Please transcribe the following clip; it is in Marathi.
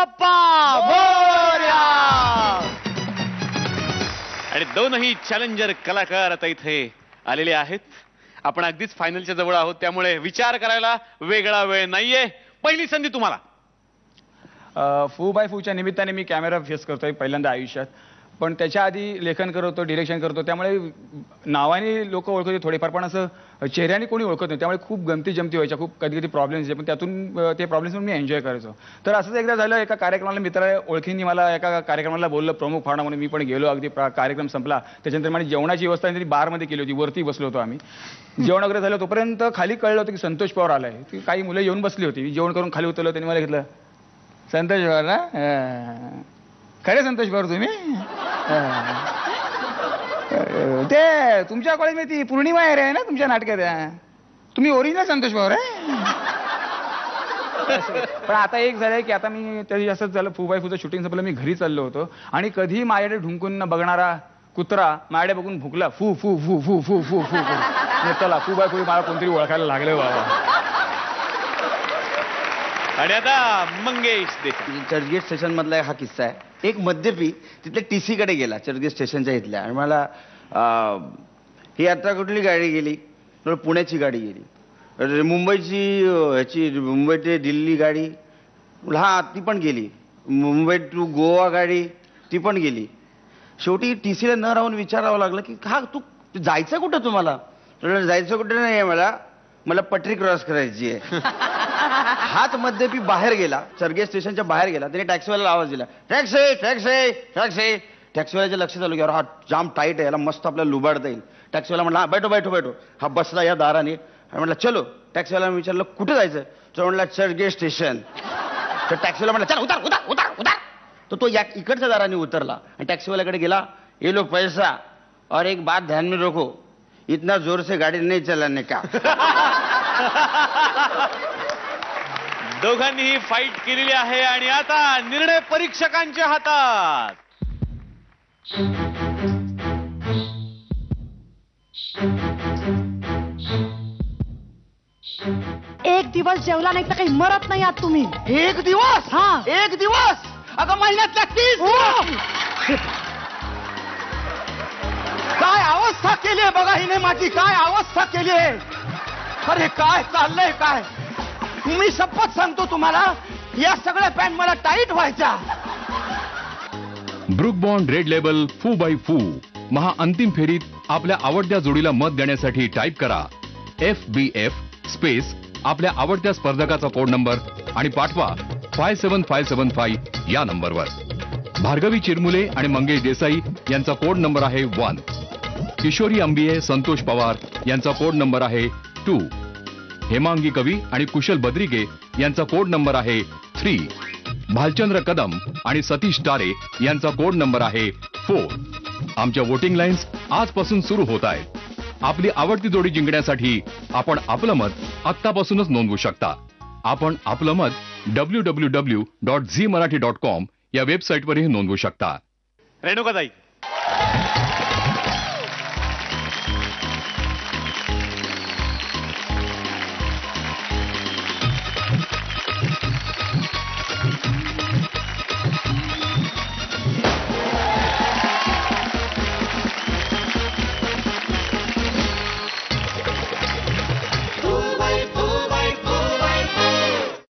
बाप्पा मोरया. आणि दोनही चॅलेंजर कलाकार आता इथे आलेले आहेत. आपण अगदीच फायनलच्या जवळ आहोत, त्यामुळे विचार करायला वेगळा वेळ नाहीये. पहिली संधी तुम्हाला. फू बाय फूच्या निमित्ताने मी कॅमेरा फेस करतोय पहिल्यांदा आयुष्यात, पण त्याच्या आधी लेखन करतो, डिरेक्शन करतो, त्यामुळे नावाने लोक ओळखत होते थोडेफार, पण असं चेहऱ्याने कोणी ओळखत नाही. त्यामुळे खूप गमती जमती व्हायच्या, खूप कधी कधी प्रॉब्लेम्स यायचे, पण त्यातून ते प्रॉब्लेम्स मी एन्जॉय करायचो. तर असंच एकदा झालं, एका कार्यक्रमाला मित्राला ओळखीने मला एका कार्यक्रमाला बोललं प्रमुख पाहुणा म्हणून. मी पण गेलो. अगदी कार्यक्रम संपला त्याच्यानंतर माझी जेवणाची व्यवस्था त्यांनी बारमध्ये केली होती, वरती बसलो होतो आम्ही. जेवण वगैरे झालं तोपर्यंत खाली कळलं होतं की संतोष पवार आलाय. ती काही मुलं येऊन बसली होती. जेवण करून खाली उतरलो, त्यांनी मला घेतलं. संतोष पवार ना, खरे संतोष पवार तुम्ही? ते तुमच्या कॉलेजमध्ये ती पौर्णिमा आहे ना तुमच्या नाटकात, तुम्ही ओरिजिनल संतोष पवार आहे? पण आता एक झालंय की आता मी तरी असंच झालं, फू बाय फूचं शूटिंग संपलं, मी घरी चाललो होतो आणि कधी माझ्याकडे ढुंकून बघणारा कुत्रा माझ्याकडे बघून भुकला, फू फू फू फू फू फू फू. चला फू बाय फू मला कोणतरी ओळखायला लागलं बाबा. आणि आता मंगेश देसाई. चर्चगेट स्टेशन मधला हा किस्सा आहे. एक मद्यपी तिथल्या टीसी कडे गेला, चर्चगेट स्टेशनच्या इथल्या, आणि मला ही आता कुठली गाडी गेली? पुण्याची गाडी गेली. मुंबईची ह्याची मुंबई ते दिल्ली गाडी, हा ती पण गेली. मुंबई टू गोवा गाडी ती पण गेली. शेवटी टीसीला न राहून विचारावं लागलं की हा तू जायचं कुठं तुम्हाला? जायचं कुठं नाही आहे, मला पटरी क्रॉस करायची आहे. हाच मद्यपी बाहेर गेला, चर्चगेट स्टेशनच्या बाहेर गेला. त्याने टॅक्सीवाल्याला आवाज दिला, टॅक्सी टॅक्सी टॅक्सी. टॅक्सीवाल्याच्या लक्षात आलं की अरे हा जाम टाईट आहे, याला मस्त आपल्याला लुबाडता येईल. टॅक्सीवाला म्हटला हा बैठो बैठो बैठो. हा बसला या दाराने आणि म्हटलं चलो. टॅक्सीवाल्याने विचारलं कुठे जायचं? तो म्हटला चर्चगेट स्टेशन. तर टॅक्सीवाला म्हटला चल उतार उतार उतार उतार. तो या इकडच्या दाराने उतरला आणि टॅक्सीवाल्याकडे गेला. ये लो पैसा और एक बात ध्यान में रखो, इतना जोर से गाडी नहीं चलाने का. दोघांनीही फाईट केलेली आहे आणि आता निर्णय परीक्षकांच्या हातात. एक दिवस जेवला नाही तर काही मरत नाही आहात तुम्ही. एक दिवस? हा, एक दिवस? अगं महिन्यातल्या 30 दिवस. काय अवस्था केली आहे बघा हिने माझी, काय अवस्था केली आहे. अरे काय चाललंय काय? मी शपथ सांगतो तुम्हाला, या सगळ्या पॅन्ट मला टाईट व्हायच्या. ब्रुक बॉन्ड रेड लेबल फू बाय फू महा अंतिम फेरीत आपल्या आवडत्या जोडीला मत देण्यासाठी टाईप करा FBF स्पेस आपल्या आवडत्या स्पर्धकाचा कोड नंबर आणि पाठवा 57575 या नंबरवर. भार्गवी चिरमुले आणि मंगेश देसाई यांचा कोड नंबर आहे 1. किशोरी अंबिये, संतोष पवार यांचा कोड नंबर आहे 2. हेमांगी कवी आणि कुशल बद्रिके यांचा कोड नंबर आहे 3. भालचंद्र कदम आणि सतीश तारे यांचा कोड नंबर आहे 4. आमच्या वोटिंग लाईन्स आजपासून सुरू होत आहेत. आपली आवडती जोडी जिंकण्यासाठी आपण आपलं मत आत्तापासूनच नोंदवू शकता. आपण आपलं मत www.zeemarathi.com या वेबसाईटवरही नोंदवू शकता. रेणुकाताई.